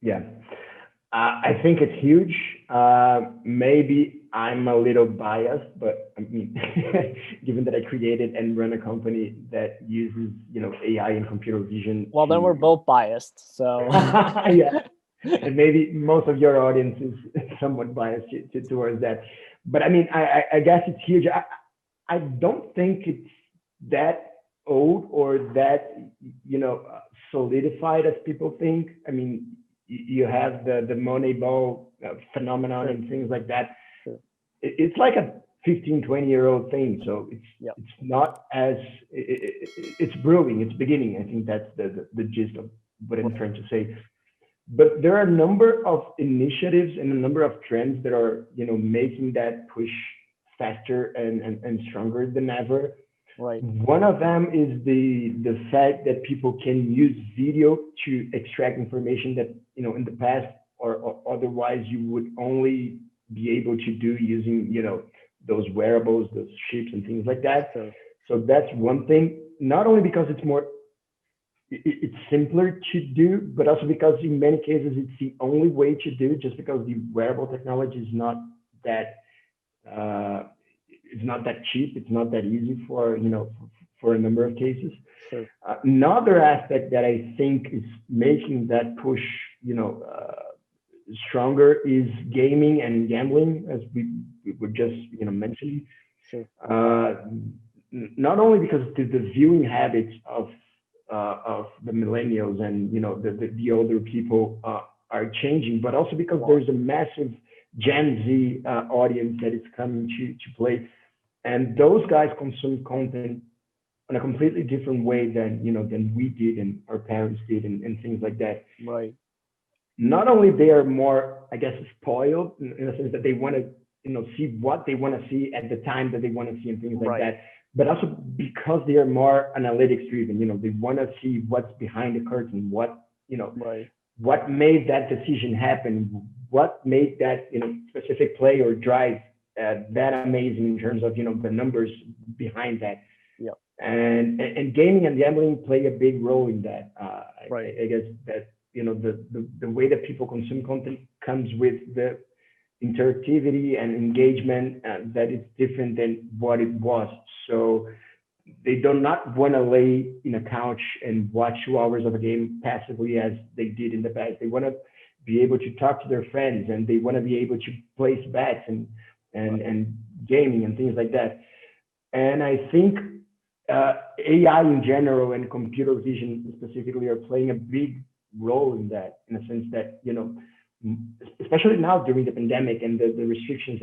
Yeah. I think it's huge. Maybe I'm a little biased, but I mean, given that I created and run a company that uses, AI and computer vision Well, then we're to, both biased. So yeah, and maybe most of your audience is somewhat biased towards that. But I mean, I guess it's huge. I don't think it's that old or that solidified as people think. I mean, you have the Moneyball phenomenon sure, and things like that. sure. It's like a 15-20 year old thing, so Yep. it's not as it's brewing, it's beginning. I think that's the gist of what I'm Right. trying to say. But there are a number of initiatives and a number of trends that are making that push faster and stronger than ever. Right. One of them is the fact that people can use video to extract information that in the past or otherwise you would only be able to do using those wearables, those chips and things like that. Sure. So that's one thing. Not only because it's simpler to do, but also because in many cases it's the only way to do, just because the wearable technology is not that uh, it's not that cheap, it's not that easy for a number of cases. Sure. Another aspect that I think is making that push, you know, uh, stronger is gaming and gambling, as we were just mentioning. Sure. Uh, Not only because the viewing habits of the millennials and the older people are changing, but also because Wow. there's a massive Gen Z audience that is coming to play, and those guys consume content in a completely different way than we did and our parents did and things like that. Right. Not only they are more, I guess, spoiled in a sense that they want to see what they want to see at the time that they want to see and things like Right. that, but also because they are more analytics driven. They want to see what's behind the curtain, Right. what made that decision happen, what made that specific play or drive that amazing in terms of the numbers behind that. Yep. And gaming and gambling play a big role in that. Right. I guess that the way that people consume content comes with the interactivity and engagement that is different than what it was. So they do not want to lay in a couch and watch 2 hours of a game passively as they did in the past. They want to be able to talk to their friends, and they want to be able to place bets and gaming and things like that. And I think AI in general and computer vision specifically are playing a big role in that, in a sense that especially now during the pandemic and the restrictions